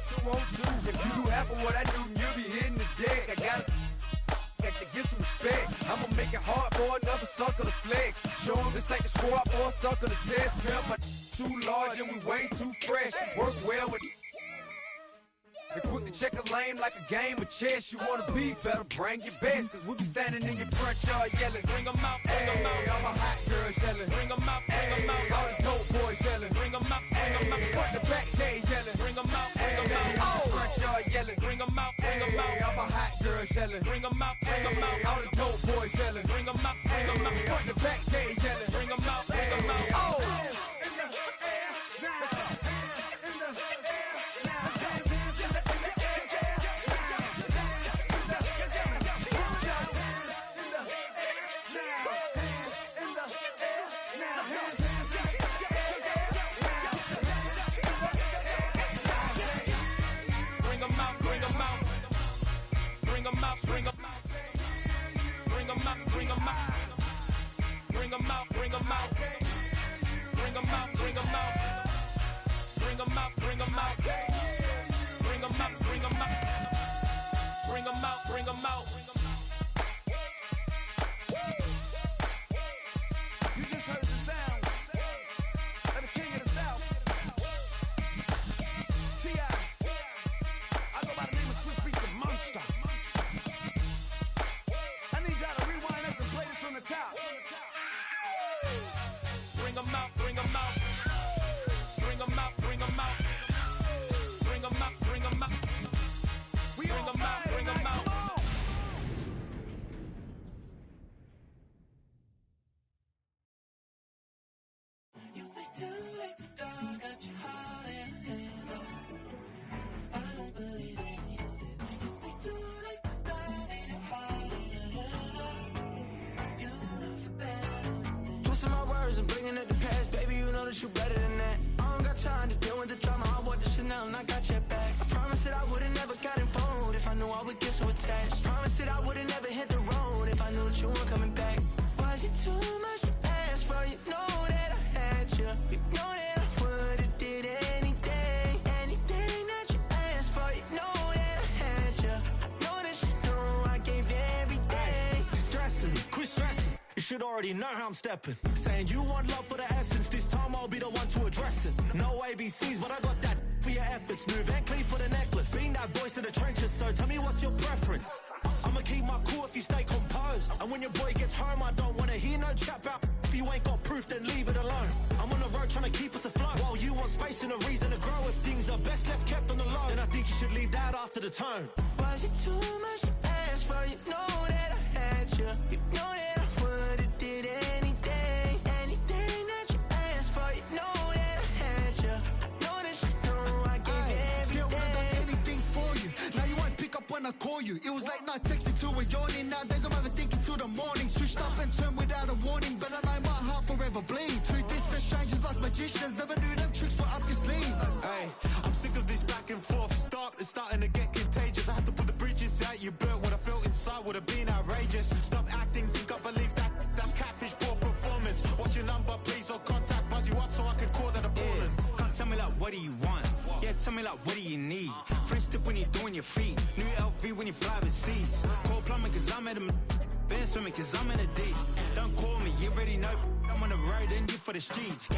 2-on-2. If you do half of what I do, you'll be hitting the deck. I got to get some respect. I'ma make it hard for another sucker to flex. Show 'em this ain't the squad for a sucker to test. Pimp, my too large and we way too fresh. Work well with and quick to check a lane like a game of chess. You wanna be better, bring your best. Cause we be standing in your front yard yelling, bring 'em out, bring 'em out. All my hot girls yelling, bring 'em out, bring 'em out. All the dope boys yelling, bring 'em out, bring 'em out. Front the back cage yelling, bring 'em out, bring 'em out. All the front yard yelling, bring 'em out, bring 'em out. All my hot girls yelling, bring 'em out, bring 'em out. All the dope boys yelling, bring 'em out, bring 'em out. Front the back cage yelling, bring 'em out, bring 'em out. Oh! Twisting my words and bringing it to pass. Baby, you know that you better than that. I don't got time to deal with the drama. I want the Chanel and I got your back. I promise that I would've never gotten phoned if I knew I would get so attached. Promise that I would've never hit the road if I knew that you weren't coming back. Was it too much to ask for? You know that I had you. You know that I would've did anything, anything that you asked for. You know that I had you. I know that you know I gave everything. Stressing, quit stressing. You should already know how I'm stepping. Saying you want love for the essence. This time I'll be the one to address it. No ABCs, but I got that for your efforts. New Van Cleef for the necklace. Being that voice in the trenches, so tell me what's your preference. I'ma keep my cool if you stay composed. And when your boy gets home, I don't wanna hear no chat about. If you ain't got proof, then leave it alone. I'm on the road trying to keep us afloat. While you want space and a reason to grow. If things are best left kept on the low, then I think you should leave that after the tone. Was it too much to ask for? You know that I had you. You know that I would've did anything, anything that you asked for. You know that I had you. I know that you know I gave everything. See, I would've done anything for you. Now you won't pick up when I call you. It was late night texting till we're yawning. Nowadays I'm overthinking till the morning. Switched up and turned without a warning, but I know my heart forever bleed. Truth is that strangers like magicians. Never knew them tricks were up your sleeve. Hey, I'm sick of this back and forth. It's starting to get contagious. I had to put the bridges out. You burnt what I felt inside would have been outrageous. Stop acting, think I believe that. That's catfish, poor performance. What's your number, please, or contact. Buzz you up so I can call that appalling. Can't tell me like, what do you want? Yeah, tell me like, what do you need? Fresh tip when you're doing your feet. New LV when you fly overseas. Call plumbing cause I'm at a been swimming cause I'm in a deep. Don't call me, you already know. I'm on the road and you for the streets.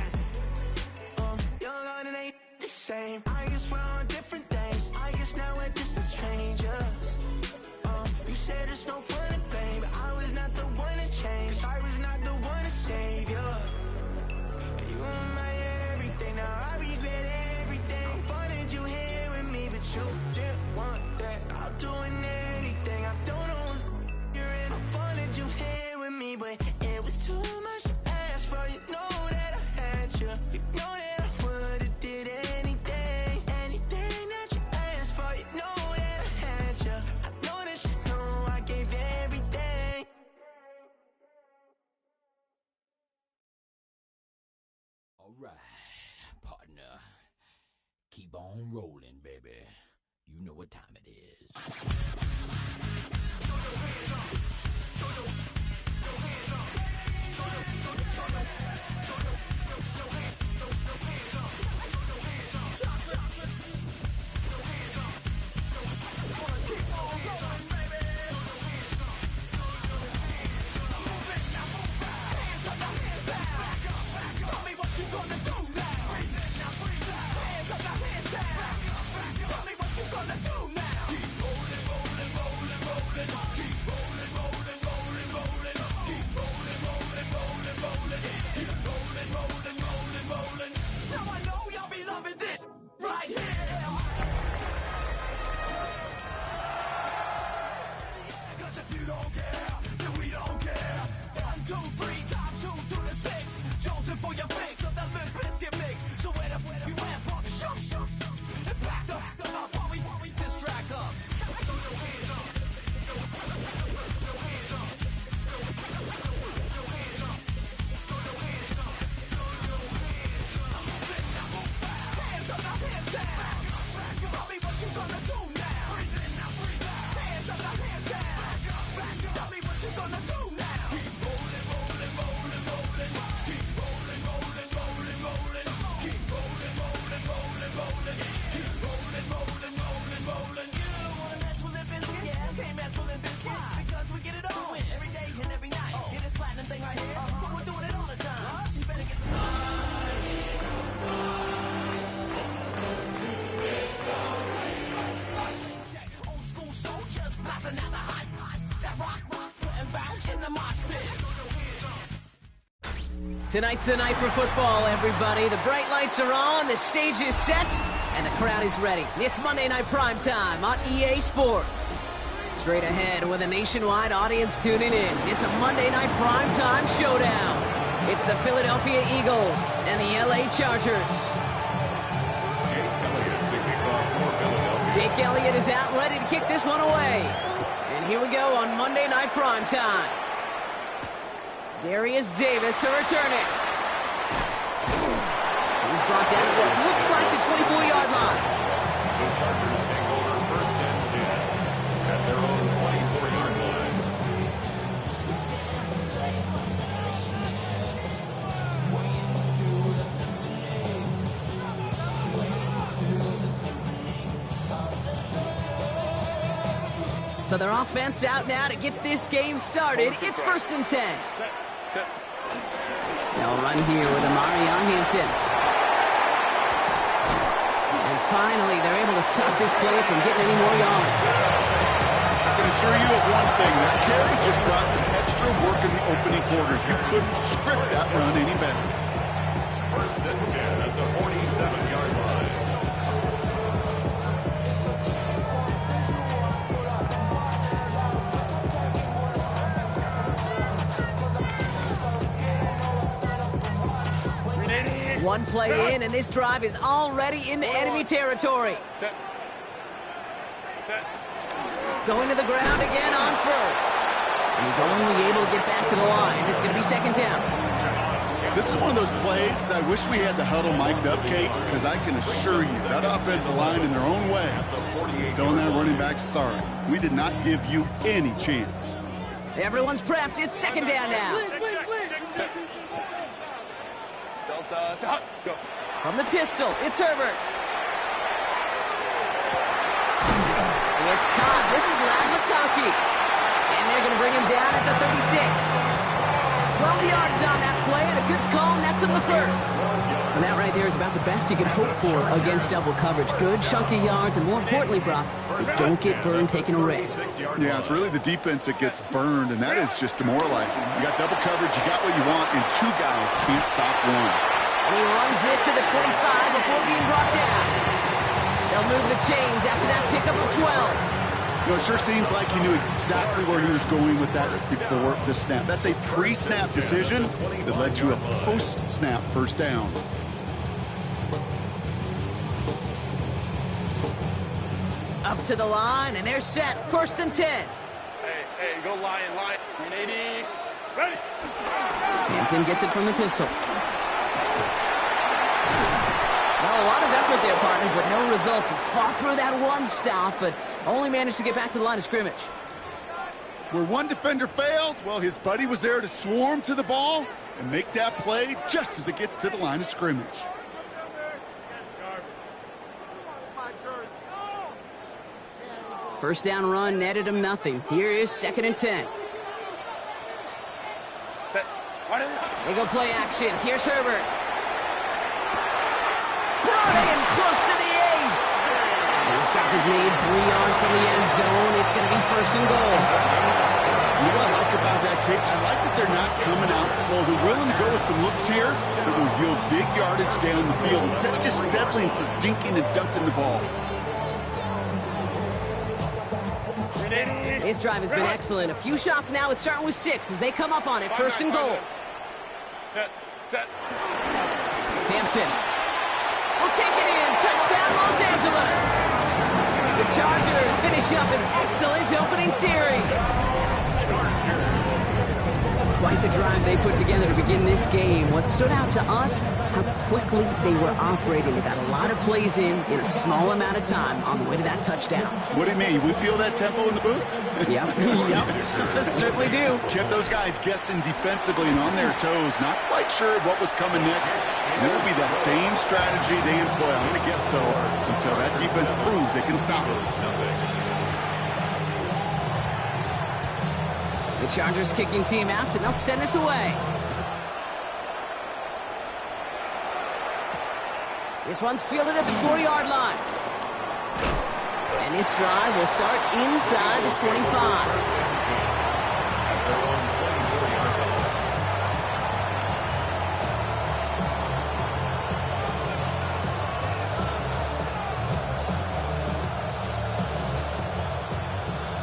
Young and it ain't the same. I guess we're on different days. I guess now we're distant strangers. You said it's no fun to blame, but I was not the one to change. Cause I was not the one to save you. You were my everything, now I regret everything. I wanted you here with me, but you didn't want that. I'll do anything, I don't know what's you're in. I wanted you here with me, but it was too much to ask for. You know that I had you. You know that I would've did anything, anything that you asked for. You know that I had you. I know that you know I gave everything. Alright, partner. Keep on rolling, baby. You know what time it is. Tonight's the night for football, everybody. The bright lights are on, the stage is set, and the crowd is ready. It's Monday Night Primetime on EA Sports. Straight ahead with a nationwide audience tuning in. It's a Monday Night Primetime showdown. It's the Philadelphia Eagles and the LA Chargers. Jake Elliott is out ready to kick this one away. And here we go on Monday Night Primetime. Darius Davis to return it. He's brought down at what looks like the 24-yard line. The Chargers take over first and 10 at their own 24-yard line. So their offense out now to get this game started. It's first and 10. They'll run here with Amari on Hampton. And finally, they're able to stop this play from getting any more yards. I can assure you of one thing. That carry just brought some extra work in the opening quarters. You couldn't script that run any better. First and 10 at the 47-yard line. One play in, and this drive is already into enemy territory. Going to the ground again on first. And he's only able to get back to the line. It's going to be second down. This is one of those plays that I wish we had the huddle mic'd up, Kate, because I can assure you that offensive line in their own way is telling that running back, sorry, we did not give you any chance. Everyone's prepped. It's second down now. From the pistol, it's Herbert. It's caught. This is Lad McConkey. And they're going to bring him down at the 36. 12 yards on that play, and a good call nets him the first. And that right there is about the best you can hope for against double coverage. Good chunky yards, and more importantly, Brock, is don't get burned taking a risk. Yeah, it's really the defense that gets burned, and that is just demoralizing. You got double coverage, you got what you want, and two guys can't stop one. And he runs this to the 25 before being brought down. They'll move the chains after that pickup of 12. You know, it sure seems like he knew exactly where he was going with that before the snap. That's a pre-snap decision that led to a post-snap first down. Up to the line, and they're set. First and 10. Hey, go line. 180. Ready. Hampton gets it from the pistol. Well, a lot of effort there, partner, but no results. He fought through that one stop, but only managed to get back to the line of scrimmage. Where one defender failed, well, his buddy was there to swarm to the ball and make that play just as it gets to the line of scrimmage. First down run netted him nothing. Here is second and 10. They go play action. Here's Herbert. Brought in close to the 8. And the stop is made 3 yards from the end zone. It's going to be first and goal. You know what I like about that kick? I like that they're not coming out slow. They're willing to go with some looks here that will yield big yardage down the field instead of just settling for dinking and dunking the ball. This drive has been excellent. A few shots now. It's starting with 6 as they come up on it. First and goal. Set. Hampton will take it in. Touchdown, Los Angeles. The Chargers finish up an excellent opening series. Quite the drive they put together to begin this game. What stood out to us, how quickly they were operating. They got a lot of plays in a small amount of time on the way to that touchdown. What do you mean? We feel that tempo in the booth? Yep. Certainly do. Kept those guys guessing defensively and on their toes, not quite sure of what was coming next. And it will be that same strategy they employ, I'm going to guess so, until that defense proves they can stop it. The Chargers kicking team out, and they'll send this away. This one's fielded at the 4-yard line. And this drive will start inside the 25.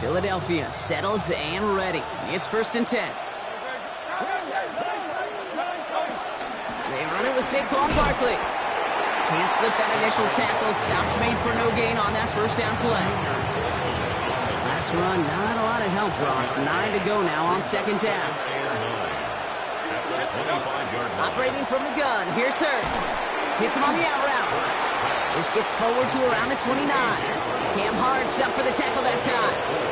Philadelphia settled and ready. It's 1st and 10. They run it with Saquon Barkley. Can't slip that initial tackle. Stops made for no gain on that first down play. Last run, not a lot of help, Brock. 9 to go now on 2nd down. Operating from the gun, here's Hurts. Hits him on the out route. This gets forward to around the 29. Cam Hart's up for the tackle that time.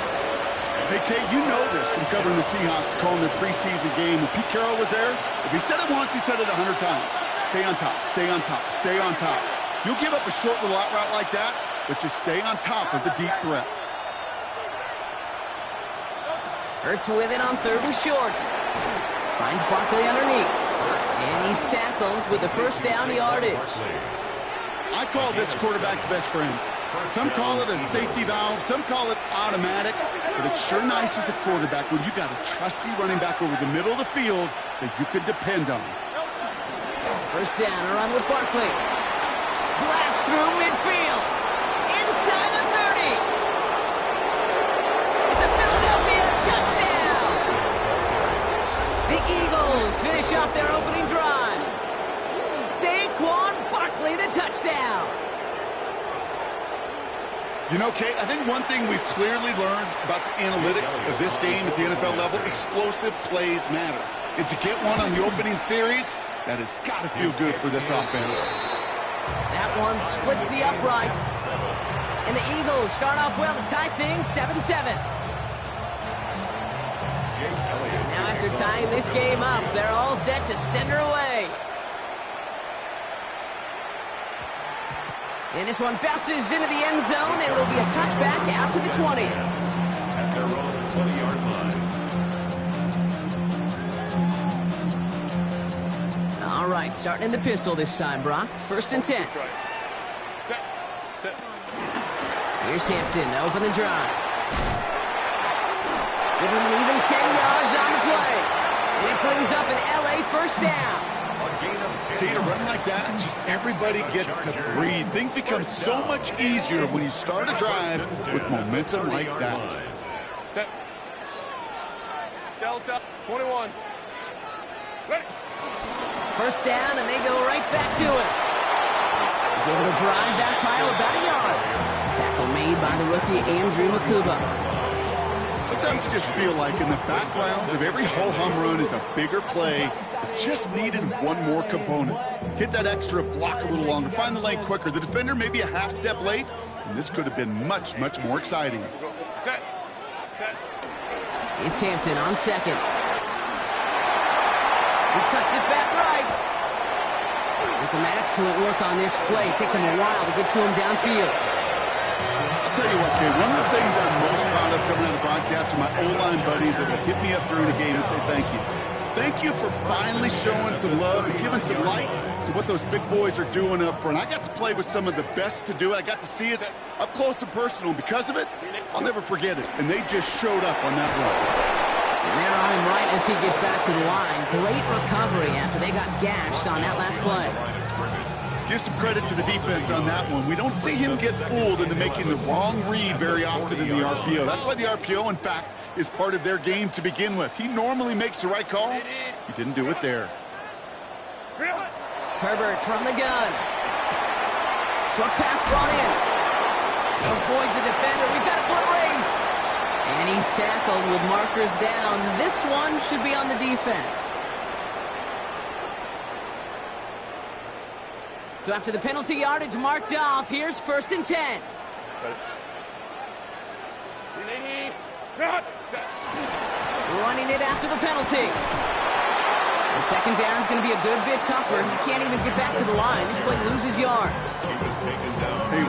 Hey, Kate, you know this from covering the Seahawks, calling their preseason game. When Pete Carroll was there, if he said it once, he said it 100 times. Stay on top, stay on top, stay on top. You'll give up a short little out route like that, but just stay on top of the deep threat. Hurts with it on 3rd and short. Finds Barkley underneath. And he's tackled with the first down yardage. I call this quarterback's best friend. Some call it a safety valve, some call it automatic, but it's sure nice as a quarterback when you got a trusty running back over the middle of the field that you can depend on. First down, a run with Barkley. Blast through midfield. Inside the 30. It's a Philadelphia touchdown. The Eagles finish off their opening drive. Saquon Barkley, the touchdown. You know, Kate, I think one thing we've clearly learned about the analytics of this game at the NFL level, explosive plays matter. And to get one on the opening series, that has got to feel good for this offense. That one splits the uprights. And the Eagles start off well to tie things 7-7. Now after tying this game up, they're all set to send her away. And this one bounces into the end zone, and it'll be a touchback out to the 20. At their own 20-yard line. All right, starting in the pistol this time, Brock. 1st and 10. Here's Hampton to open the drive. Give him an even 10 yards on the play. And it brings up an LA first down. Kate, a run like that, just everybody gets to breathe. Things become so much easier when you start a drive with momentum like that. Delta 21. Ready. First down, and they go right back to it. He's able to drive that pile about a yard. Tackle made by the rookie Andrew Makuba. Sometimes you just feel like in the background of every ho-hum run is a bigger play. It just needed one more component. Hit that extra block a little longer, find the lane quicker. The defender may be a half step late, and this could have been much, much more exciting. It's Hampton on 2nd. He cuts it back right. And some excellent work on this play. It takes him a while to get to him downfield. I'll tell you what, Kate, one of the things I'm most proud of coming out of the broadcast are my O-line buddies that will hit me up during a game and say thank you. Thank you for finally showing some love and giving some light to what those big boys are doing up front. I got to play with some of the best to do it. I got to see it up close and personal. Because of it, I'll never forget it. And they just showed up on that run. And they're on him right as he gets back to the line. Great recovery after they got gashed on that last play. Give some credit to the defense on that one. We don't see him get fooled into making the wrong read very often in the RPO. That's why the RPO, in fact, is part of their game to begin with. He normally makes the right call. He didn't do it there. Herbert from the gun. Short pass brought in. Avoids the defender. We've got a foot race. And he's tackled with markers down. This one should be on the defense. So after the penalty yardage marked off, here's 1st and 10. Running it after the penalty. And 2nd down is going to be a good bit tougher. He can't even get back to the line. This play loses yards. Hey,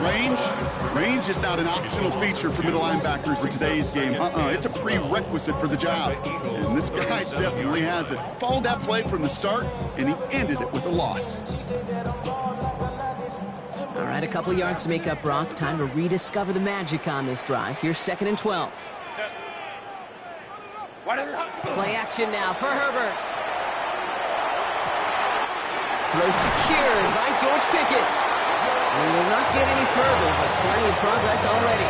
range is not an optional feature for middle linebackers in today's game. It's a prerequisite for the job. And this guy definitely has it. Followed that play from the start, and he ended it with a loss. All right, a couple yards to make up, Brock. Time to rediscover the magic on this drive. Here's 2nd and 12. Play action now for Herbert. Throw secured by George Pickett. We will not get any further, but plenty of progress already.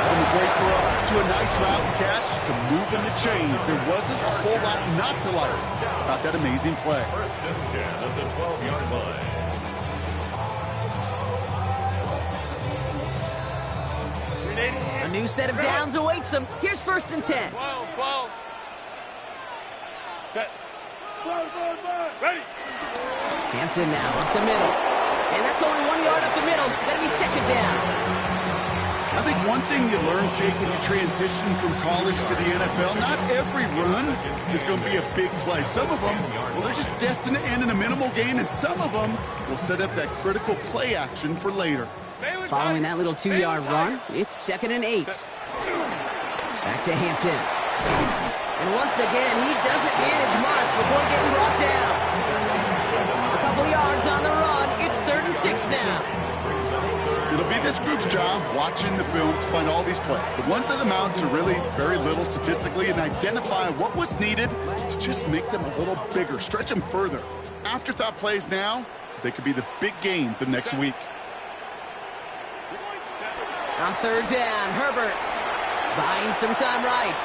From the great throw to a nice route and catch to moving the chains. There wasn't a whole lot not to like about that amazing play. First and 10 at the 12-yard line. A new set of downs awaits them. Here's first and 10. 12. Set. Ready. Hampton now up the middle. And that's only 1 yard up the middle. That'll be second down. I think one thing you learn, Kate, when you transition from college to the NFL, not every run is going to be a big play. Some of them, well, they're just destined to end in a minimal gain, and some of them will set up that critical play action for later. Following that little 2-yard run, it's 2nd and 8. Back to Hampton. And once again, he doesn't manage much before getting brought down. A couple yards on the run. It's 3rd and 6 now. It'll be this group's job watching the film to find all these plays. The ones that amount to really very little statistically and identify what was needed to just make them a little bigger, stretch them further. Afterthought plays now, they could be the big gains of next week. On 3rd down, Herbert buying some time right.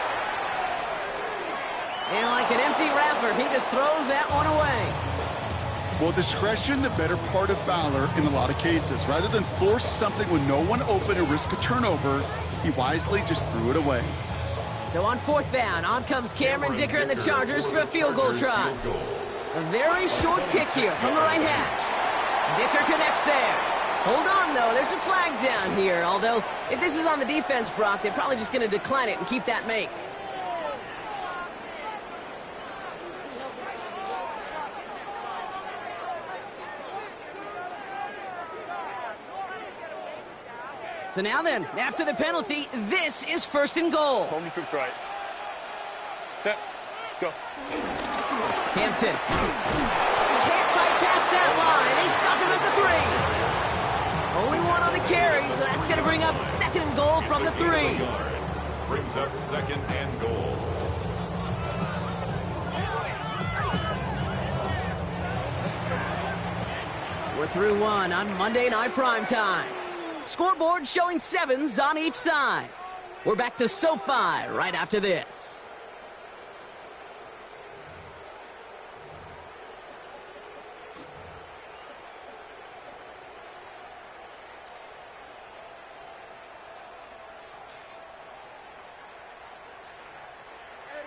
And like an empty wrapper, he just throws that one away. Well, discretion, the better part of valor in a lot of cases. Rather than force something with no one open and risk a turnover, he wisely just threw it away. So on 4th down, on comes Cameron Dicker and the Chargers for a field goal try. A very short kick here from the right hash. Dicker connects there. Hold on, though. There's a flag down here. Although, if this is on the defense, Brock, they're probably just going to decline it and keep that make. So now then, after the penalty, this is 1st and goal. Home troops right. Set. Go. Hampton. Can't quite pass that line. They stop him at the 3. Only one on the carry, so that's going to bring up 2nd and goal from the 3. Brings up 2nd and goal. We're through one on Monday Night Primetime. Scoreboard showing 7s on each side. We're back to SoFi right after this.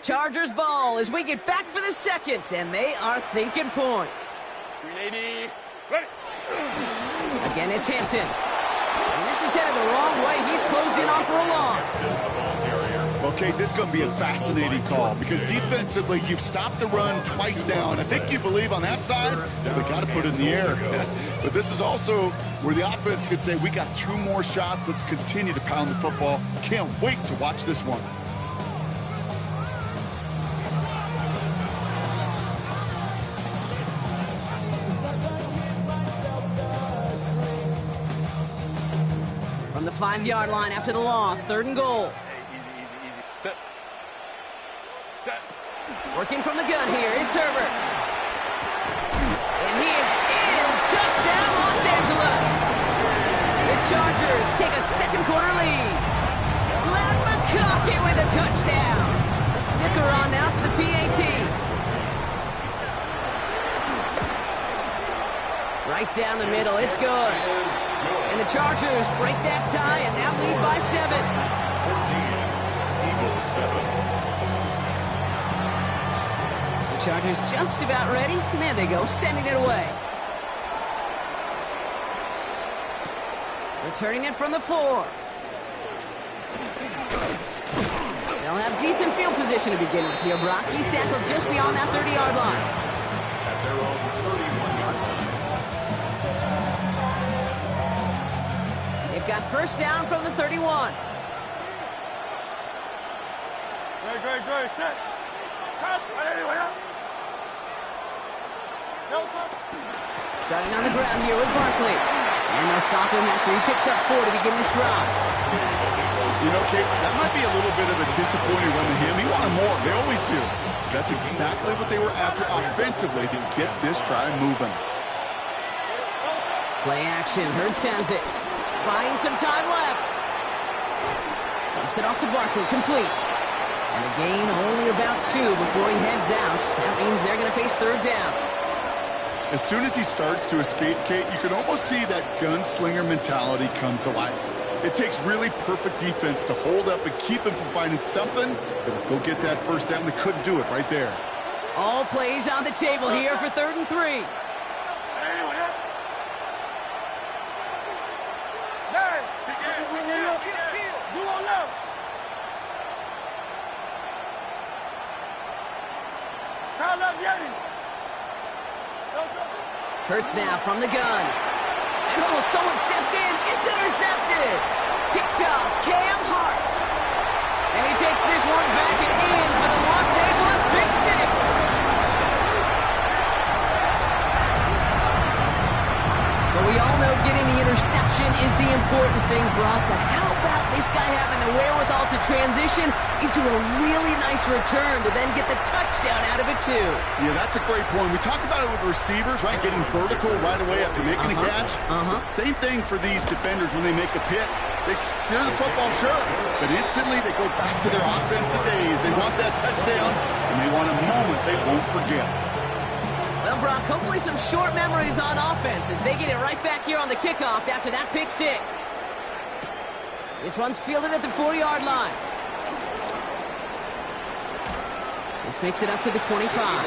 Chargers ball as we get back for the 2nd, and they are thinking points. 380. Ready. Again, it's Hampton. And this is headed the wrong way. He's closed in on for a loss. Okay, this is going to be a fascinating call because defensively, you've stopped the run twice now, and I think you believe on that side, they got to put it in the air. But this is also where the offense could say, we got 2 more shots. Let's continue to pound the football. Can't wait to watch this one. From the 5-yard line after the loss, 3rd and goal. Easy. Set. Set. Working from the gun here, it's Herbert. And he is in. Touchdown, Los Angeles. The Chargers take a 2nd quarter lead. Lad McConkey with a touchdown. Dicker on now for the PAT. Right down the middle, it's good. And the Chargers break that tie and now lead by 7. 14. Eagles 7. The Chargers just about ready. And there they go, sending it away. Returning it from the 4. They'll have decent field position to begin with here, Brock. He's tackled just beyond that 30-yard line. At their own 31-yard line. They've got 1st down from the 31. Great. Set. Cut. Starting on the ground here with Barkley. And they'll stop him after he picks up 4 to begin this drive. You know, Kate, that might be a little bit of a disappointing run to him. He wanted more. They always do. That's exactly what they were after offensively to get this drive moving. Play action. Hurts has it. Buying some time left. Drops it off to Barkley, complete. And a gain only about 2 before he heads out. That means they're going to face third down. As soon as he starts to escape, Kate, you can almost see that gunslinger mentality come to life. It takes really perfect defense to hold up and keep him from finding something that will go get that first down. They couldn't do it right there. All plays on the table here for 3rd and 3. Hurts now from the gun. And someone stepped in. It's intercepted. Picked up Cam Hart. And he takes this one back and in for the Los Angeles pick 6. But we all know getting the interception is the important thing, Brock. But how about this guy having the wherewithal to transition into a really nice return to then get the touchdown out of it, too? Yeah, that's a great point. We talk about it with receivers, right? Getting vertical right away after making a catch. Same thing for these defenders when they make a pick. They secure the football, sure, but instantly they go back to their offensive days. They want that touchdown, and they want a moment they won't forget. Well, Brock, hopefully some short memories on offense as they get it right back here on the kickoff after that pick 6. This one's fielded at the 40-yard line. This makes it up to the 25.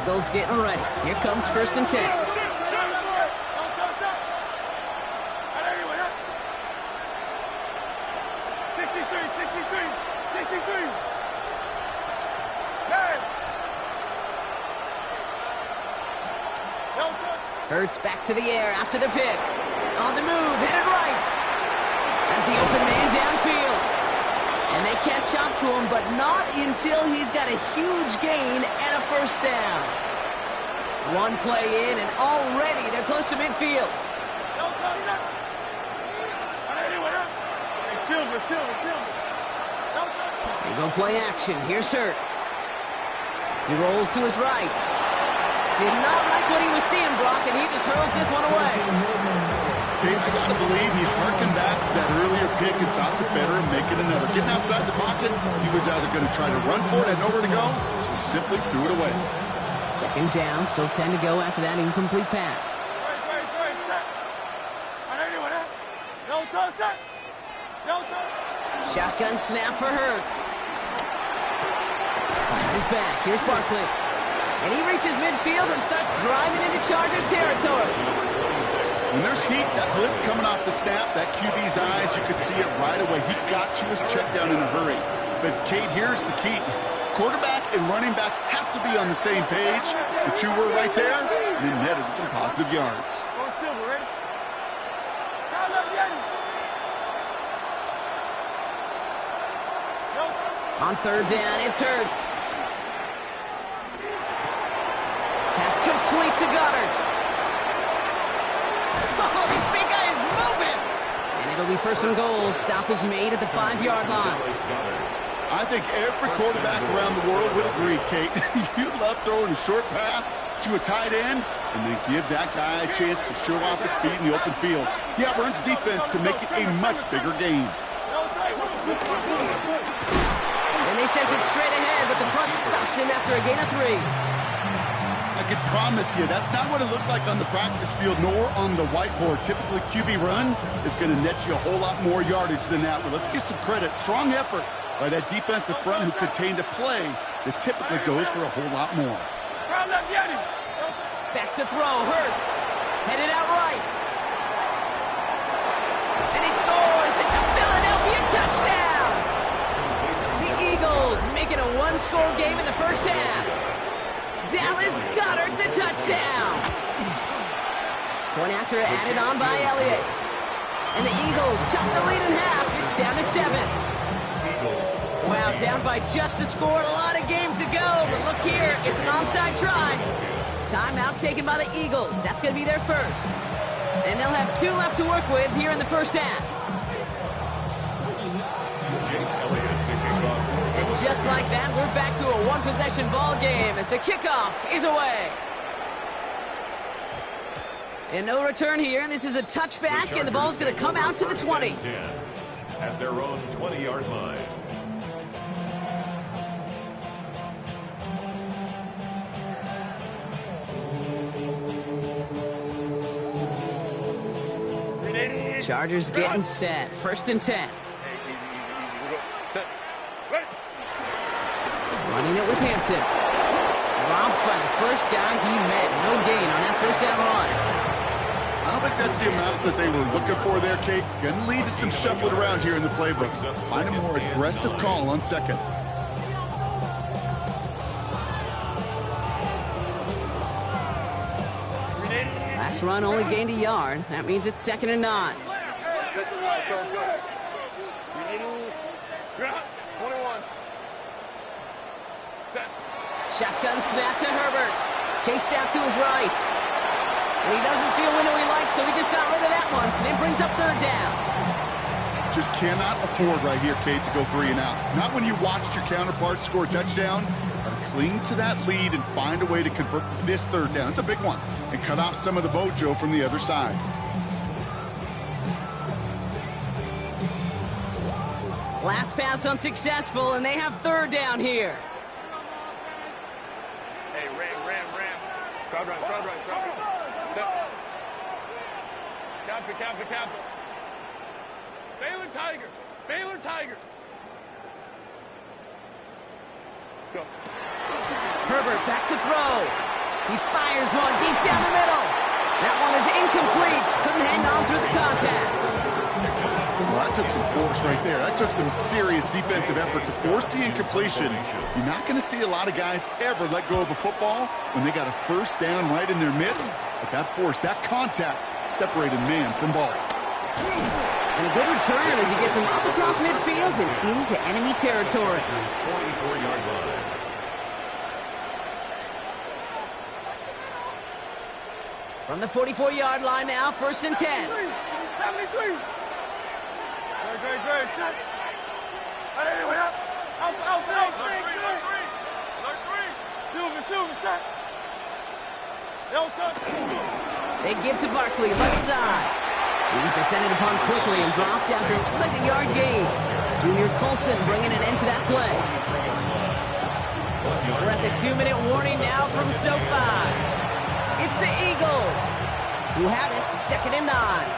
Eagles getting ready. Here comes 1st and 10. Hurts back to the air after the pick. On the move, headed right. As the open man downfield. And they catch up to him, but not until he's got a huge gain and a first down. One play in, and already they're close to midfield. They go play action. Here's Hurts. He rolls to his right. Did not like what he was seeing, Brock, and he just hurls this one away. James, you got to believe he harkened back to that earlier pick and thought the better of making another. Getting outside the pocket, he was either going to try to run for it, had nowhere to go, so he simply threw it away. 2nd down, still 10 to go after that incomplete pass. Shotgun snap for Hurts. Finds his back. Here's Barkley. And he reaches midfield and starts driving into Chargers territory. When there's heat, that blitz coming off the snap, that QB's eyes, you could see it right away. He got to his check down in a hurry. But, Kate, here's the key. Quarterback and running back have to be on the same page. The two were right there, and it netted some positive yards. On 3rd down, it's Hurts. Pass complete to Goddard. Oh, this big guy is moving! And it'll be 1st and goal. Stop is made at the 5-yard line. I think every quarterback around the world would agree, Kate. You love throwing a short pass to a tight end and then give that guy a chance to show off his speed in the open field. He outruns defense to make it a much bigger game. And they sent it straight ahead, but the front stops him after a gain of 3. I can promise you, that's not what it looked like on the practice field, nor on the whiteboard. Typically, QB run is going to net you a whole lot more yardage than that. But let's give some credit. Strong effort by that defensive front who contained a play that typically goes for a whole lot more. Back to throw, Hurts. Headed out right. And he scores. It's a Philadelphia touchdown. The Eagles make it a one-score game in the first half. Dallas Goedert the touchdown. Point after added on by Elliott. And the Eagles chop the lead in half. It's down to 7. Wow, down by just a score. A lot of game to go. But look here, it's an onside try. Timeout taken by the Eagles. That's going to be their first. And they'll have 2 left to work with here in the first half. just like that, we're back to a one-possession ball game as the kickoff is away. And no return here. This is a touchback, and the ball's going to come out to the 20. At their own 20-yard line. Chargers getting set. 1st and 10. Running it with Hampton. Dropped by the first guy he met. No gain on that first down run. I don't think that's the amount that they were looking for there, Kate. Going to lead to some shuffling around here in the playbook. Find a more aggressive call on second. Last run only gained a yard. That means it's 2nd and 9. Shotgun snap to Herbert. Chased out to his right. And he doesn't see a window he likes, so he just got rid of that one. Then brings up 3rd down. Just cannot afford right here, Kate, to go 3 and out. Not when you watched your counterpart score a touchdown. Cling to that lead and find a way to convert this 3rd down. It's a big one. And cut off some of the mojo from the other side. Last pass unsuccessful, and they have 3rd down here. Hey, ram. Crowd run. Captain. Baylor Tiger. Go. Herbert back to throw. He fires one deep down the middle. That one is incomplete. Couldn't hang on through the contact. Well, that took some force right there. That took some serious defensive effort to force the incompletion. You're not going to see a lot of guys ever let go of a football when they got a 1st down right in their midst. But that force, that contact, separated man from ball. And a good return as he gets him up across midfield and into enemy territory. 44-yard line. From the 44-yard line now, 1st and 10. 73. They give to Barkley, left side. He was descended upon quickly and dropped after it looks like a yard gain. Junior Colson bringing an end to that play. We're at the 2-minute warning now from SoFi. It's the Eagles who have it, 2nd and 9.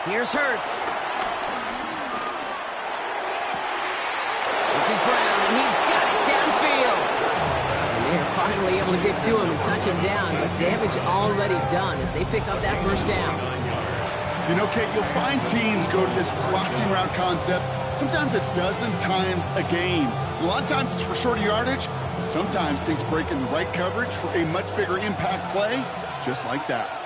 Here's Hurts. This is Brown, and he's got it downfield. And they're finally able to get to him and touch him down, but damage already done as they pick up that 1st down. You know, Kate, you'll find teams go to this crossing route concept sometimes a dozen times a game. A lot of times it's for shorter yardage. Sometimes things break in the right coverage for a much bigger impact play, just like that.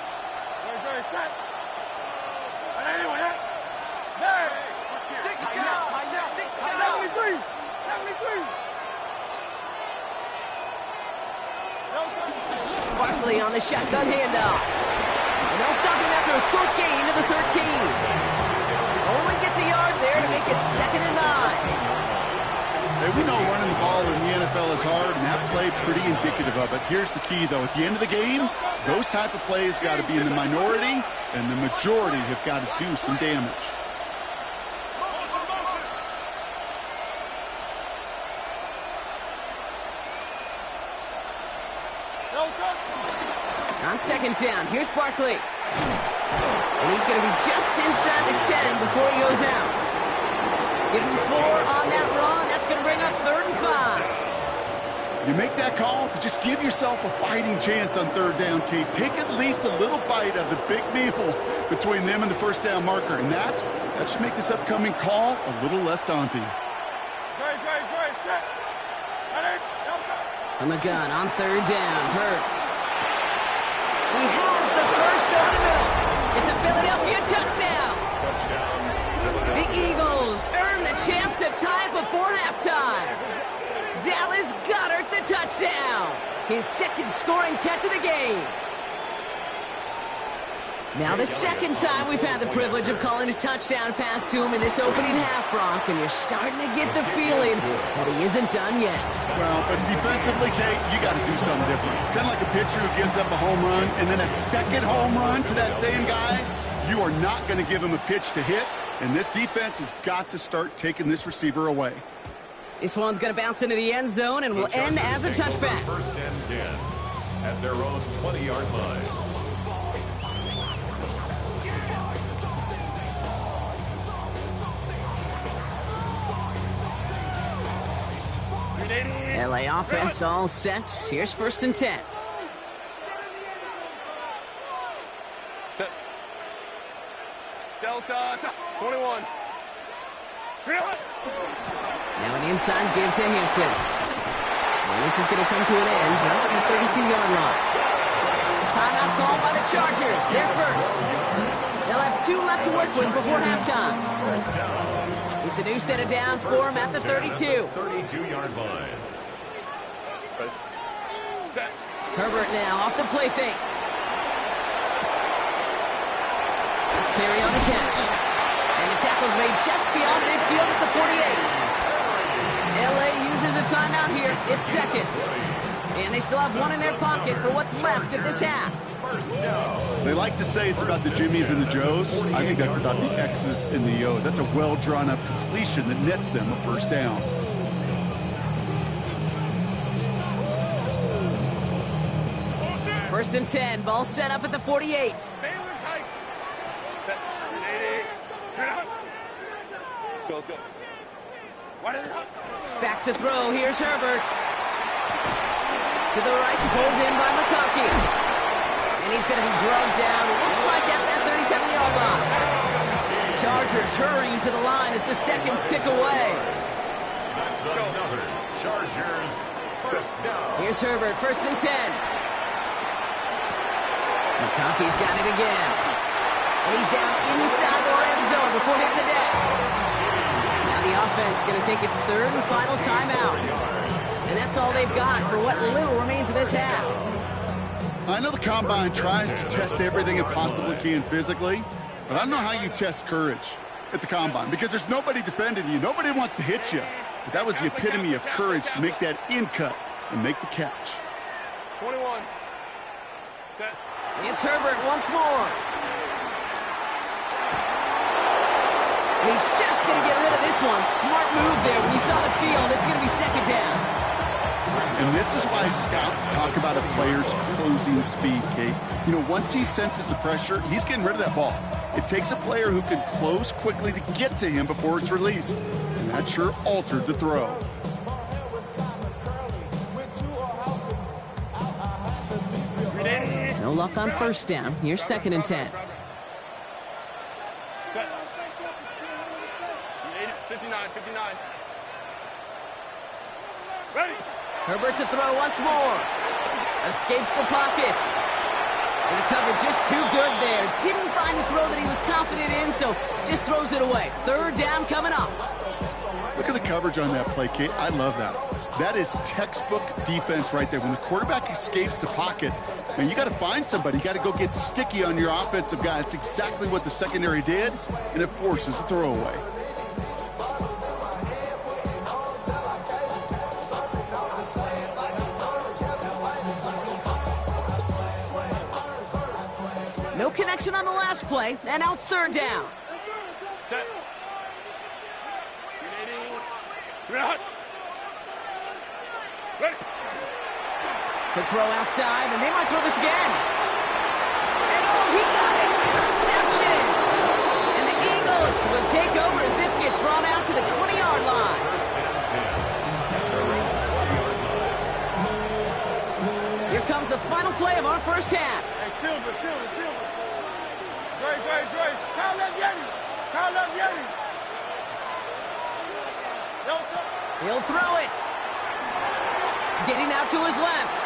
Barkley on the shotgun handoff. And they'll stop him after a short gain to the 13. Only gets a yard there to make it 2nd and 9. Hey, we know running the ball in the NFL is hard, and that play pretty indicative of it. Here's the key, though. At the end of the game, those type of plays got to be in the minority, and the majority have got to do some damage. On 2nd down, here's Barkley. And he's going to be just inside the 10 before he goes out. Give him 4 on that run. That's going to bring up 3rd and 5. You make that call to just give yourself a fighting chance on 3rd down, Kate. Take at least a little bite of the big meal between them and the 1st down marker. And that should make this upcoming call a little less daunting. From the gun on 3rd down, Hurts. He has the first over the middle. It's a Philadelphia touchdown. The Eagles earn the chance to tie before halftime. Dallas Goedert the touchdown. His second scoring catch of the game. Now the second time we've had the privilege of calling a touchdown pass to him in this opening half, Brock, and you're starting to get the feeling that he isn't done yet. Well, but defensively, Kate, you got to do something different. It's kind of like a pitcher who gives up a home run and then a second home run to that same guy. You are not going to give him a pitch to hit, and this defense has got to start taking this receiver away. This one's going to bounce into the end zone and will end as a touchback. First and 10 at their own 20-yard line. LA offense all set. Here's first and 10. Set. Delta 21. Now an inside give to Hampton. And this is going to come to an end right at the 32-yard line. Timeout called by the Chargers. They're first. They'll have 2 left to work with before halftime. It's a new set of downs for them at the 32. 32-yard line. Herbert now off the play fake. Let's carry on the catch. And the tackle's made just beyond midfield at the 48. LA uses a timeout here. It's second. And they still have one in their pocket for what's left of this half. They like to say it's about the Jimmies and the Joes. I think that's about the X's and the O's. That's a well-drawn-up completion that nets them a first down. First and 10. Ball set up at the 48. Back to throw. Here's Herbert. To the right, pulled in by McConkey. And he's going to be drugged down, looks like at that 37-yard line. Chargers hurrying to the line as the seconds tick away. That's another Chargers first down. Here's Herbert, first and 10. McConkey's got it again. And he's down inside the red zone before hitting the deck. Now the offense is going to take its third and final timeout. And that's all they've got for what little remains of this half. I know the Combine tries to test everything it possibly can physically, but I don't know how you test courage at the Combine because there's nobody defending you. Nobody wants to hit you. But that was the epitome of courage to make that in cut and make the catch. 21. Set. It's Herbert once more. He's just going to get rid of this one. Smart move there. When you saw the field, it's going to be second down. And this is why scouts talk about a player's closing speed, Kate. You know, once he senses the pressure, he's getting rid of that ball. It takes a player who can close quickly to get to him before it's released. And that sure altered the throw. No luck on first down. Here's second and 10. Set. 59. Ready. Herbert to throw once more. Escapes the pocket. And the cover just too good there. Didn't find the throw that he was confident in, so just throws it away. Third down coming up. Look at the coverage on that play, Kate. I love that. That is textbook defense right there. When the quarterback escapes the pocket, man, you got to find somebody. You got to go get sticky on your offensive guy. That's exactly what the secondary did, and it forces the throwaway. No connection on the last play, and now it's third down. Set. Ready. Quick throw outside, and they might throw this again. And oh, he got it! Interception! And the Eagles will take over as this gets brought out to the 20-yard line. Here comes the final play of our first half. Hey, Silver. Great. Kyle left Yeti. He'll throw it. Getting out to his left.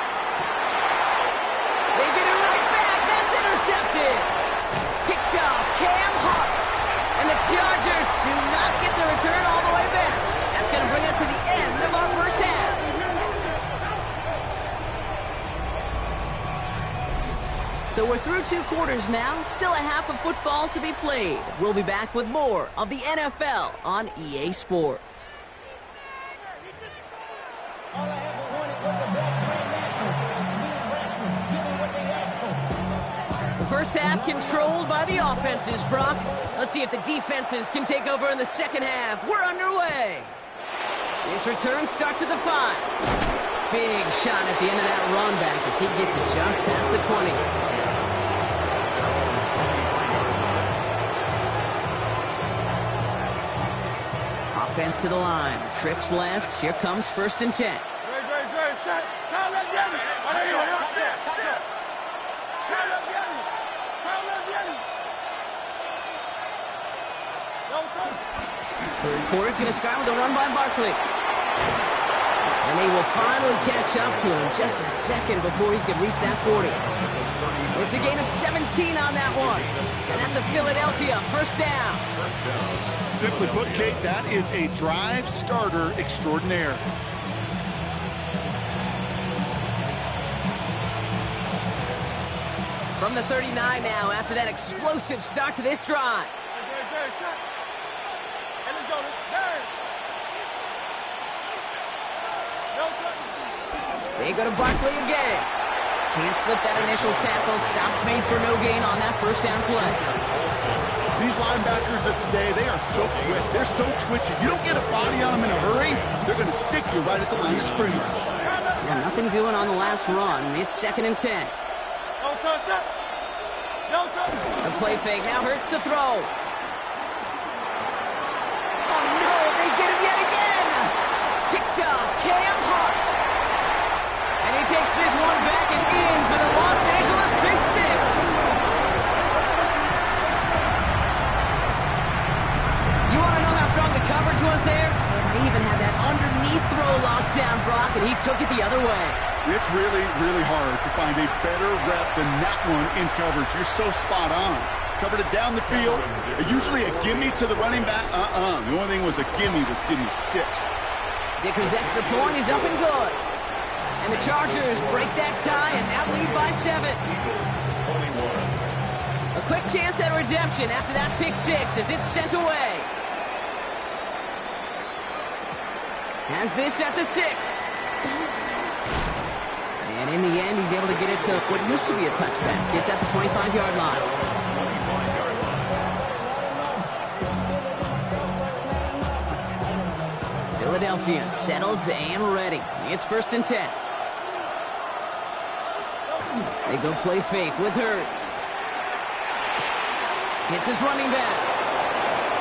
They get it right back. That's intercepted. Picked off Cam Hart. And the Chargers do not get the return all the way back. That's going to bring us to the end of our first half. So we're through 2 quarters now, still a half of football to be played. We'll be back with more of the NFL on EA Sports. All I ever wanted was a black Grand National. Giving what they asked for. The first half controlled by the offenses, Brock. Let's see if the defenses can take over in the second half. We're underway. This return starts at the 5. Big shot at the end of that run back as he gets it just past the 20. Offense to the line. Trips left. Here comes 1st and 10. Third quarter is going to start with a run by Barkley. And they will finally catch up to him just a second before he could reach that 40. It's a gain of 17 on that one. And that's a Philadelphia first down. Simply put, Kate, that is a drive starter extraordinaire. From the 39 now after that explosive start to this drive. They go to Barkley again. Can't slip that initial tackle. Stops made for no gain on that first down play. These linebackers of today, they are so quick. They're so twitchy. You don't get a body on them in a hurry, they're going to stick you right at the line of scrimmage. Yeah, nothing doing on the last run. It's 2nd and 10. The play fake now hurts to throw. Oh, no, they get him yet again. Picked off Cam Hart. And he takes this one back and in for the Los Angeles pick 6. You want to know how strong the coverage was there? And they even had that underneath throw locked down, Brock, and he took it the other way. It's really, really hard to find a better rep than that one in coverage. You're so spot on. Covered it down the field. Usually a gimme to the running back. The only thing was a gimme 6. Dicker's extra point is up and good. And the Chargers break that tie and now lead by 7. A quick chance at redemption after that pick 6 as it's sent away. Has this at the 6. And in the end, he's able to get it to what used to be a touchback. It's at the 25-yard line. Philadelphia settled and ready. It's 1st and 10. They go play fake with Hurts. Hits his running back.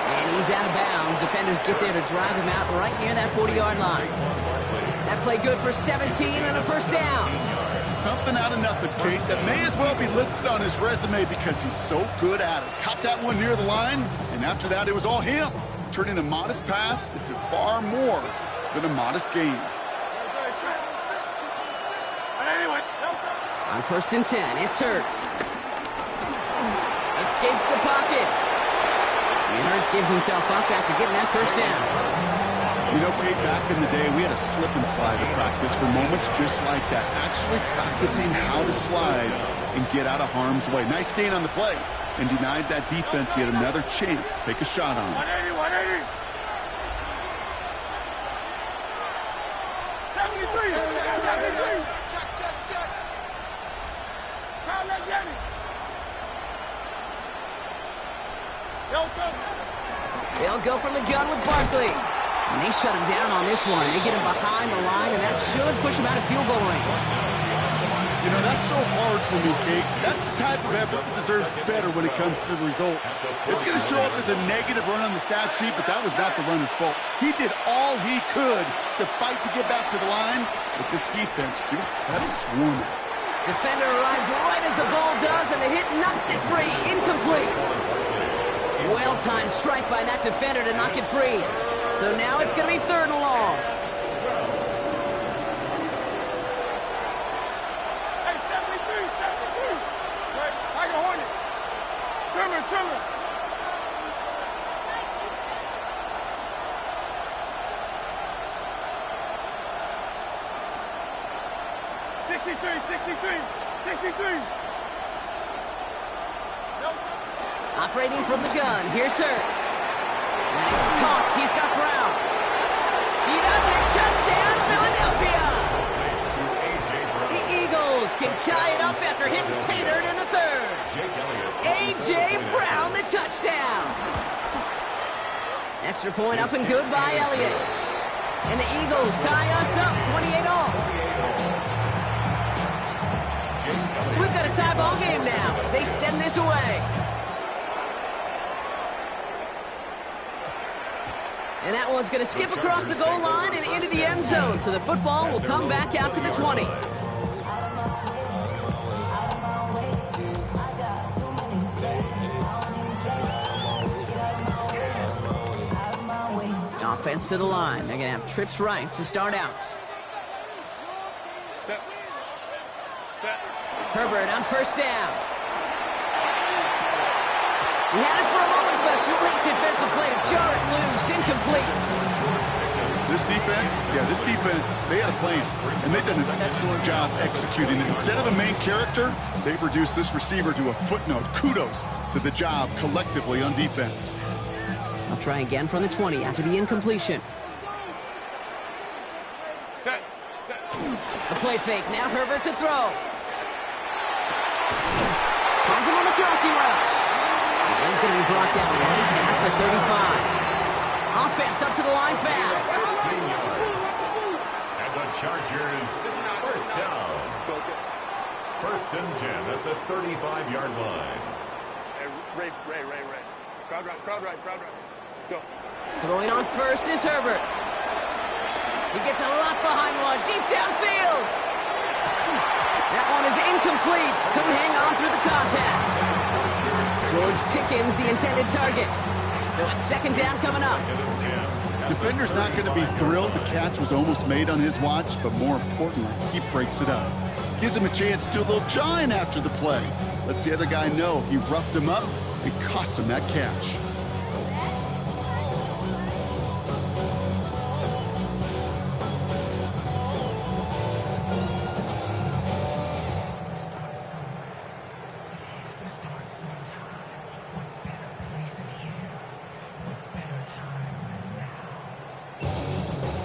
And he's out of bounds. Defenders get there to drive him out right near that 40-yard line. That play good for 17 and a first down. Something out of nothing, Kate, that may as well be listed on his resume because he's so good at it. Caught that one near the line, and after that, it was all him. Turning a modest pass into far more than a modest gain. On 1st and 10, it's Hurts. Escapes the pocket. And Hurts gives himself up after getting that first down. You know, Kate, back in the day, we had a slip and slide to practice for moments just like that. Actually practicing how to slide and get out of harm's way. Nice gain on the play. And denied that defense yet another chance to take a shot on him. 180. 73. Check. They'll go from the gun with Barkley. And they shut him down on this one. They get him behind the line, and that should push him out of field goal range. You know, that's so hard for me, Kate. That's the type of effort that deserves better when it comes to the results. It's going to show up as a negative run on the stat sheet, but that was not the runner's fault. He did all he could to fight to get back to the line, but this defense just kept swarming. Defender arrives right as the ball does, and the hit knocks it free. Incomplete. Well-timed strike by that defender to knock it free. So now it's going to be 3rd and long. Hey, 73. Right, Tiger Hornet. Trimmer. 63. Operating from the gun, here's Hurts. And he's caught, he's got Brown. He does it, touchdown, Philadelphia! The Eagles can tie it up after hitting Paynard in the third. A.J. Brown, the touchdown. Extra point up and good by Elliott. And the Eagles tie us up 28-all. So we've got a tie ball game now as they send this away. And that one's going to skip across the goal line and into the end zone. So the football will come back out to the 20. Offense to the line. They're going to have trips right to start out. Herbert on first down. He had it for a moment, but a great defensive play to jar it loose. Incomplete. This defense, they had a plan, and they've done an excellent job executing it. Instead of a main character, they've reduced this receiver to a footnote. Kudos to the job collectively on defense. I'll try again from the 20 after the incompletion. The play fake. Now Herbert to throw. Finds him on the crossing route. He's going to be brought down right at the 35. Offense up to the line fast. 15 yards. And the Chargers, first down. First and 10 at the 35-yard line. Ray. Crowd right. Go. Throwing on first is Herbert. He gets a lot behind one, deep downfield. That one is incomplete. Couldn't hang on through the contact. George Pickens, the intended target. So it's second down coming up. Defender's not going to be thrilled the catch was almost made on his watch, but more importantly, he breaks it up. Gives him a chance to do a little jawing after the play. Lets the other guy know he roughed him up and cost him that catch.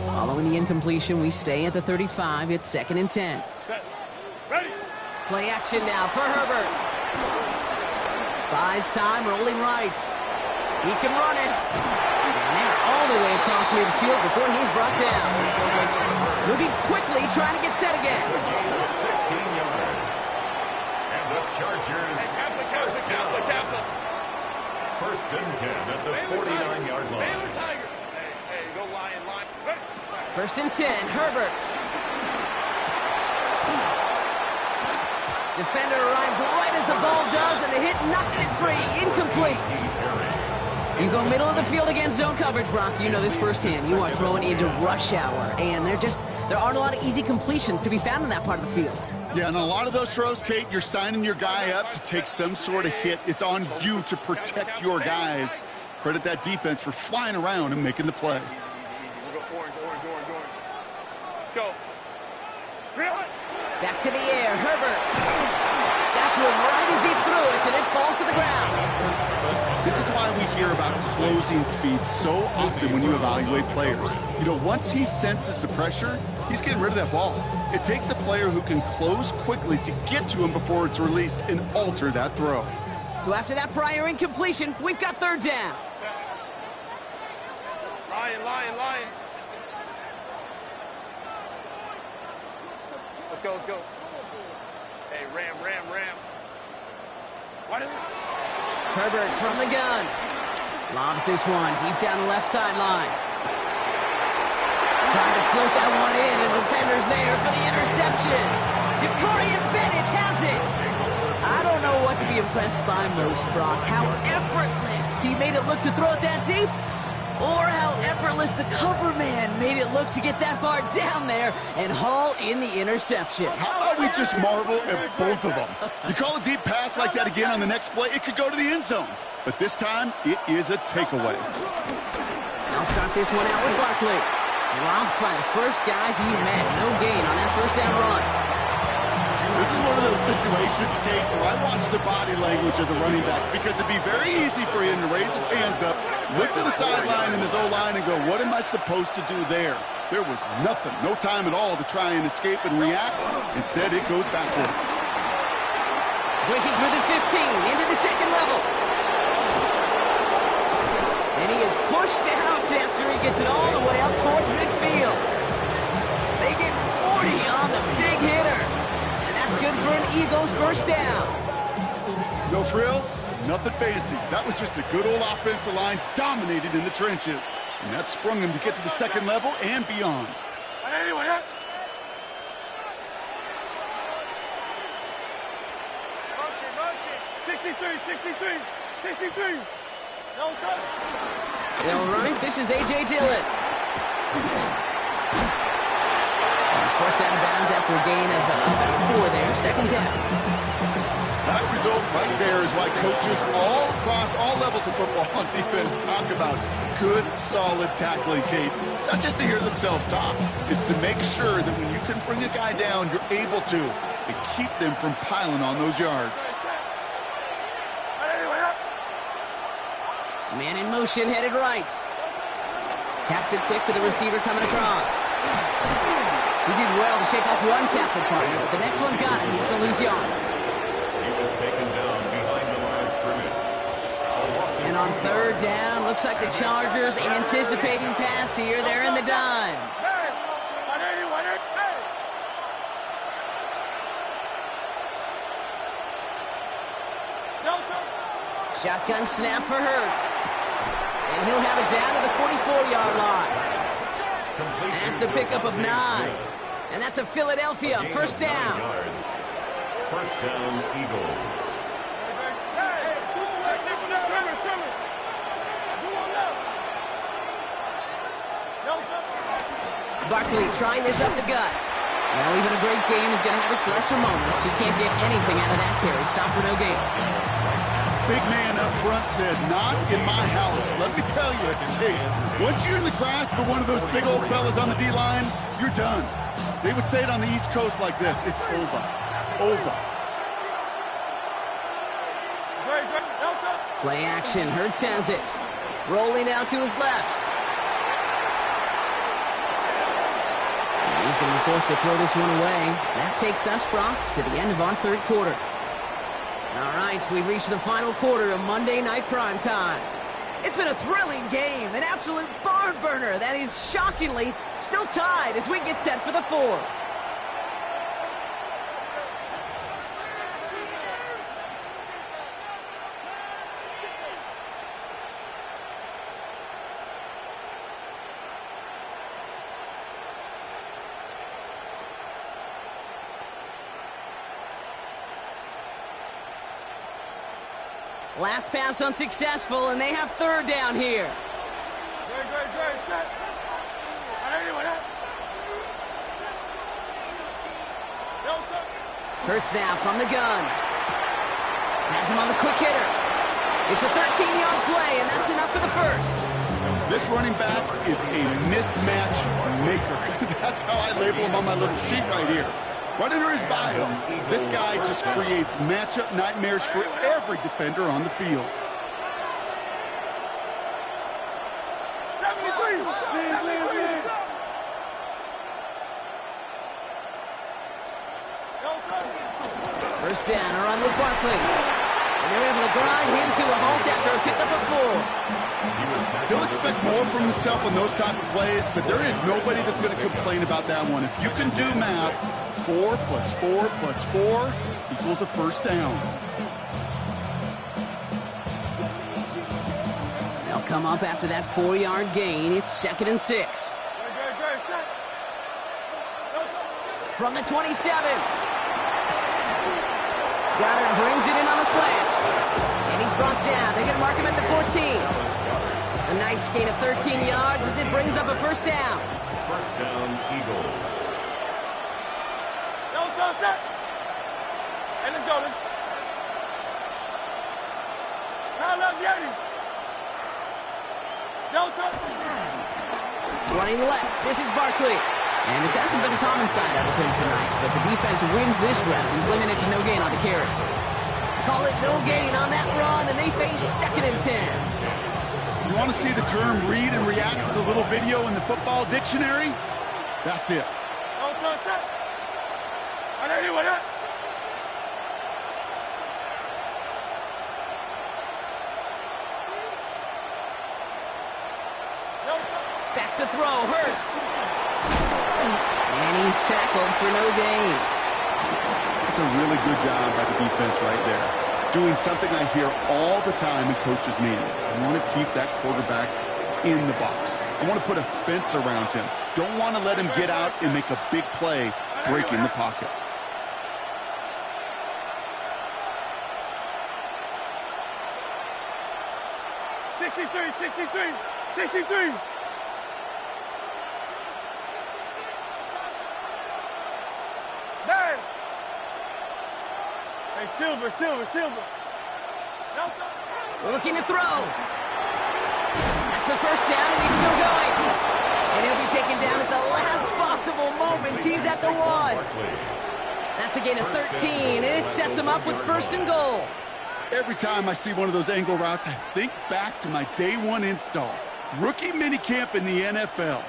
Following the incompletion, we stay at the 35. It's second and 10. Set. Ready. Play action now for Herbert. Buys time, rolling right. He can run it. And they're all the way across midfield before he's brought down. Moving quickly, trying to get set again. 16 yards. And the Chargers, first down. First and 10 at the 49-yard line. Hey, go line. First and 10, Herbert. Defender arrives right as the ball does, and the hit knocks it free. Incomplete. You go middle of the field against zone coverage, Brock. You know this firsthand. You are throwing into rush hour, and there aren't a lot of easy completions to be found in that part of the field. Yeah, and a lot of those throws, Kate, you're signing your guy up to take some sort of hit. It's on you to protect your guys. Credit that defense for flying around and making the play. Orange. Go. Back to the air, Herbert. Got to him right as he threw it, and it falls to the ground. This is why we hear about closing speed so often when you evaluate players. You know, once he senses the pressure, he's getting rid of that ball. It takes a player who can close quickly to get to him before it's released and alter that throw. So after that prior incompletion, we've got third down. Lion. Let's go. Hey, ram. Herbert from the gun. Lobs this one deep down the left sideline. Trying to float that one in, and defender's there for the interception. Ja'Cory Bennett has it. I don't know what to be impressed by most, Brock. How effortless he made it look to throw it that deep, or how effortless the cover man made it look to get that far down there and haul in the interception. How about we just marvel at both of them? You call a deep pass like that again on the next play, it could go to the end zone. But this time, it is a takeaway. I'll start this one out with Barkley. Dropped by the first guy he met. No gain on that first down run. This This is one of those situations, Kate, where I watch the body language of the running back because it'd be very easy for him to raise his hands up, look to the sideline in his O-line and go, what am I supposed to do there? There was nothing, no time at all to try and escape and react. Instead, it goes backwards. Breaking through the 15, into the second level. And he is pushed out after he gets it all the way up towards midfield. They get 40 on the big hitter. And that's good for an Eagles first down. No frills, nothing fancy. That was just a good old offensive line dominated in the trenches. And that sprung him to get to the second level and beyond. Motion. 63. No touch. All right, this is A.J. Dillon. He's forced out of bounds after a gain of about 4 there. Second down. That result right there is why coaches all across all levels of football on defense talk about good, solid tackling, Kate. It's not just to hear themselves talk. It's to make sure that when you can bring a guy down, you're able to and keep them from piling on those yards. Man in motion, headed right. Taps it quick to the receiver coming across. He did well to shake off one tackle partner, but the next one got him. He's going to lose yards. He was taken down behind the line of scrimmage. And on third down, looks like the Chargers anticipating pass here. They're in the dime. Shotgun snap for Hurts. And he'll have it down to the 44-yard line. That's a pickup of 9. And that's a Philadelphia first down. First down, Eagles. Barkley trying this up the gut. Well, even a great game is going to have its lesser moments. He can't get anything out of that carry. Stop for no gain. Big man up front said, not in my house. Let me tell you, Kate, once you're in the grasp of one of those big old fellas on the D-line, you're done. They would say it on the East Coast like this, it's over. Over. Play action, Hurts has it. Rolling out to his left. He's going to be forced to throw this one away. That takes us, Brock, to the end of our third quarter. All right, we've reached the final quarter of Monday Night Primetime. It's been a thrilling game, an absolute barn burner that is shockingly still tied as we get set for the fourth. Last pass unsuccessful, and they have third down here. Hurts now from the gun. Has him on the quick hitter. It's a 13-yard play, and that's enough for the first. This running back is a mismatch maker. That's how I label him on my little sheet right here. Right under his bio, this guy just creates matchup nightmares for every defender on the field. First down, a run with Barkley. And they're able to grind him to a halt after a pickup of 4. He'll expect more from himself on those type of plays, but there is nobody that's going to complain about that one. If you can do math, 4 plus 4 plus 4 equals a first down. They'll come up after that 4-yard gain. It's 2nd and 6. From the 27. Goddard brings it in on the slant. And he's brought down. They're going to mark him at the 14. A nice gain of 13 yards as it brings up a first down. First down, Eagles. Hey, let's go. Running left. This is Barkley. And this hasn't been a common side out of him tonight, but the defense wins this round. He's limited to no gain on the carry. Call it no gain on that run, and they face 2nd and 10. You want to see the term read and react to the little video in the football dictionary? That's it. Back to throw, Hurts. And he's tackled for no gain. It's a really good job by the defense right there. Doing something I hear all the time in coaches' meetings. I want to keep that quarterback in the box. I want to put a fence around him. Don't want to let him get out and make a big play, breaking the pocket. $63. Man! Hey, Silver. Looking to throw. That's the first down, and he's still going. And he'll be taken down at the last possible moment. He's at the 1. That's a gain of 13, and it sets him up with 1st and goal. Every time I see one of those angle routes, I think back to my day 1 install. Rookie minicamp in the NFL.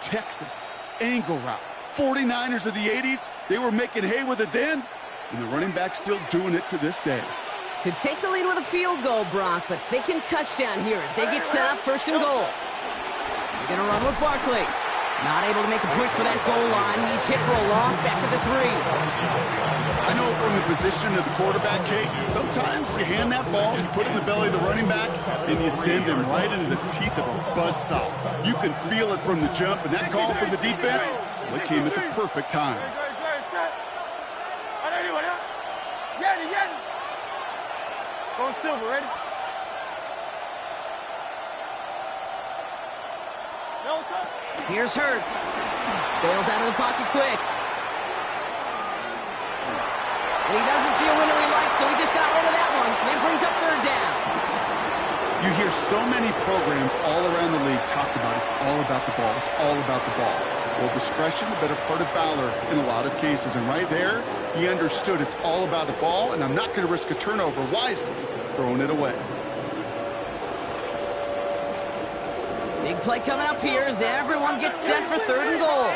Texas, angle route. 49ers of the 80s, they were making hay with it then, and the running back's still doing it to this day. Could take the lead with a field goal, Brock, but thinking touchdown here as they get set up 1st and goal. They're going to run with Barkley. Not able to make a push for that goal line. He's hit for a loss back at the 3. I know from the position of the quarterback, Kate, sometimes you hand that ball, you put it in the belly of the running back, and you send him right into the teeth of a buzzsaw. You can feel it from the jump, and that call from the defense, well, it came at the perfect time. Go Silver, ready? Here's Hurts. Bails out of the pocket quick. And he doesn't see a window he likes, so he just got rid of that one. And brings up 3rd down. You hear so many programs all around the league talk about it's all about the ball. It's all about the ball. Well, discretion, the better part of valor in a lot of cases. And right there, he understood it's all about the ball, and I'm not going to risk a turnover wisely, throwing it away. Big play coming up here as everyone gets set for 3rd and goal.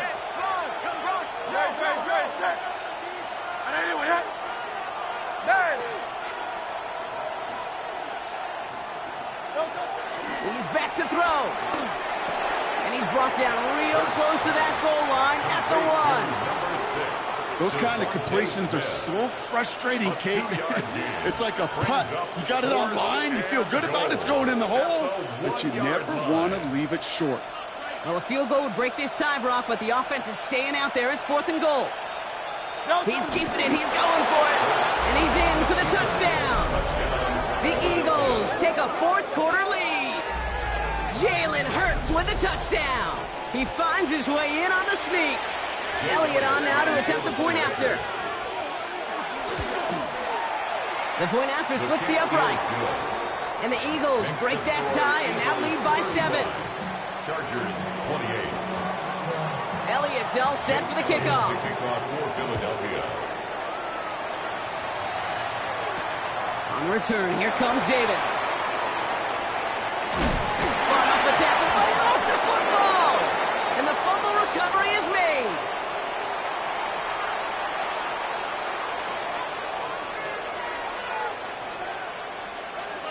He's back to throw. And he's brought down real close to that goal line at the 1. Those kind of completions are so frustrating, Kate. It's like a putt. You got it on line, you feel good about it's going in the hole, but you never want to leave it short. Well, a field goal would break this tie, Brock, but the offense is staying out there. It's 4th and goal. He's keeping it. He's going for it. And he's in for the touchdown. The Eagles take a 4th quarter lead. Jalen Hurts with a touchdown. He finds his way in on the sneak. Elliott on now to attempt the point after. The point after splits the uprights. And the Eagles break that tie and now lead by 7. Chargers 28. Elliott's all set for the kickoff. Kickoff for Philadelphia. On return, here comes Davis. Fought off the tackle, but he lost the football. And the fumble recovery is made.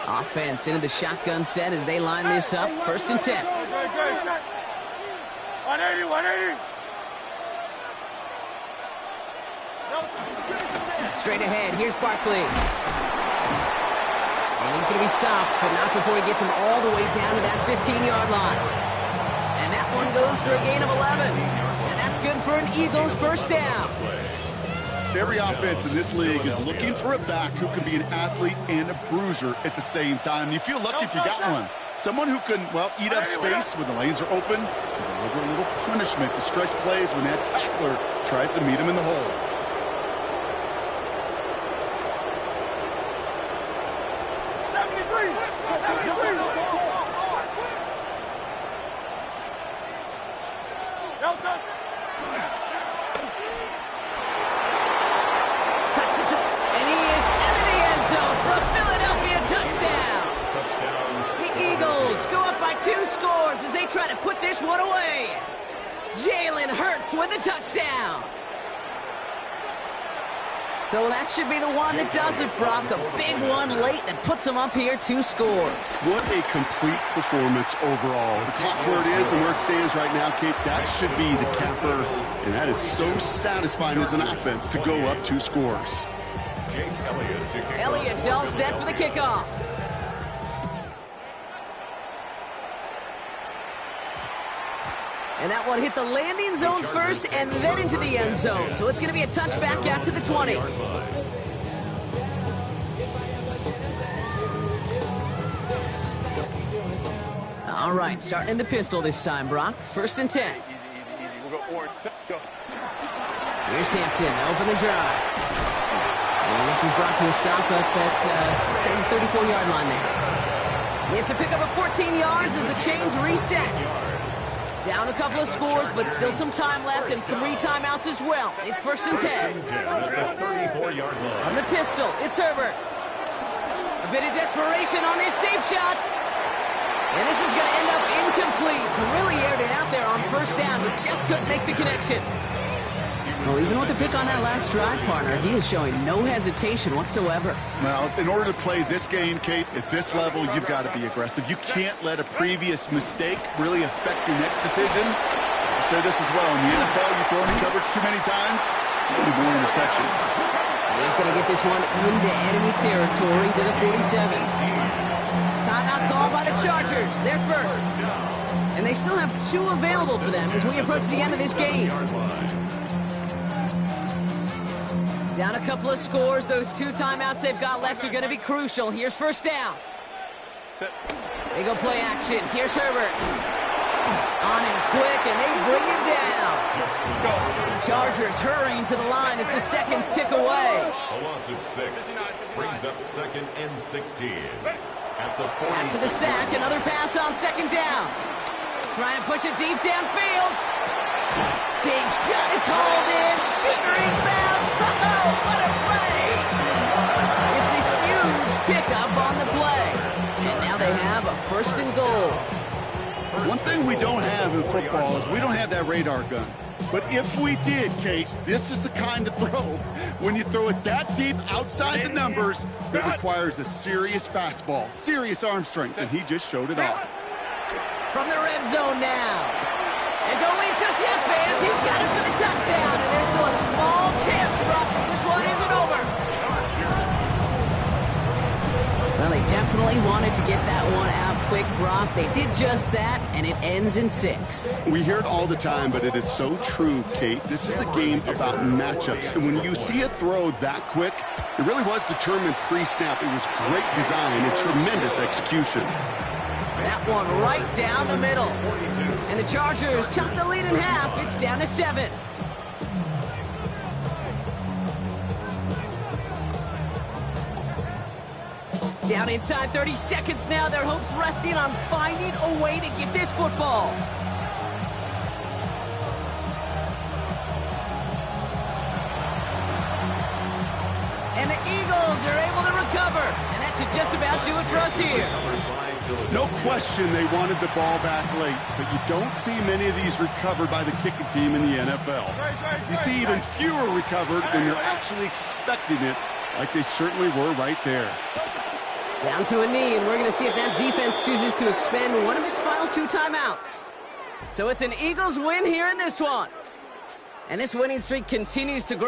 Offense into the shotgun set as they line this up. 1st and 10. 180. Straight ahead, here's Barkley. And he's going to be stopped, but not before he gets him all the way down to that 15-yard line. And that one goes for a gain of 11. And that's good for an Eagles 1st down. Every offense in this league is looking for a back who can be an athlete and a bruiser at the same time. You feel lucky if you got one. Someone who can, well, eat up space when the lanes are open and deliver a little punishment to stretch plays when that tackler tries to meet him in the hole. 2 scores as they try to put this one away. Jalen Hurts with a touchdown. So that should be the one that does it, Brock. A big one late that puts them up here 2 scores. What a complete performance overall. The clock where it is and where it stands right now, Kate, that should be the capper. And that is so satisfying as an offense to go up 2 scores. Elliott's all set for the kickoff. And that one hit the landing zone first and then into the end zone. So it's going to be a touchback out to the 20. All right, starting in the pistol this time, Brock. 1st and 10. Here's Hampton, open the drive. And this is brought to a stop up at the 34-yard line there. It's a pickup of 14 yards as the chains reset. Down a couple of scores, but still some time left and 3 timeouts as well. It's 1st and 10. On the pistol, it's Herbert. A bit of desperation on this deep shot. And this is going to end up incomplete. Really aired it out there on 1st down, but just couldn't make the connection. Well, even with the pick on that last drive, partner, he is showing no hesitation whatsoever. Well, in order to play this game, Kate, at this level, you've got to be aggressive. You can't let a previous mistake really affect your next decision. I say this as well. In the NFL, you throw into coverage too many times, you'll be more interceptions. He's going to get this one into enemy territory to the 47. Timeout called by the Chargers. They're first. And they still have 2 available for them as we approach the end of this game. Down a couple of scores. Those 2 timeouts they've got left are going to be crucial. Here's 1st down. They go play action. Here's Herbert. On him quick, and they bring him down. Chargers hurrying to the line as the seconds tick away. A loss of 6 brings up 2nd and 16. At the 40. After the sack, another pass on 2nd down. Trying to push it deep downfield. Big shot is hauled in. Fingering bounce. Oh, what a play! It's a huge pickup on the play. And now they have a 1st and goal. One thing we don't have in football is we don't have that radar gun. But if we did, Kate, this is the kind of throw. When you throw it that deep outside the numbers, it requires a serious fastball, serious arm strength, and he just showed it off. From the red zone now. And don't leave just yet, fans. He's got it for the touchdown, and there's still a small chance, Brock, that this one isn't over. Well, they definitely wanted to get that one out quick, Brock. They did just that, and it ends in 6. We hear it all the time, but it is so true, Kate. This is a game about matchups, and when you see a throw that quick, it really was determined pre-snap. It was great design and tremendous execution. That one right down the middle. And the Chargers chop the lead in half. It's down to 7. Down inside 30 seconds now. Their hopes resting on finding a way to get this football. And the Eagles are able to recover. And that should just about do it for us here. No question they wanted the ball back late, but you don't see many of these recovered by the kicking team in the NFL. You see even fewer recovered when you're actually expecting it, like they certainly were right there. Down to a knee, and we're going to see if that defense chooses to expend one of its final 2 timeouts. So it's an Eagles win here in this one. And this winning streak continues to grow.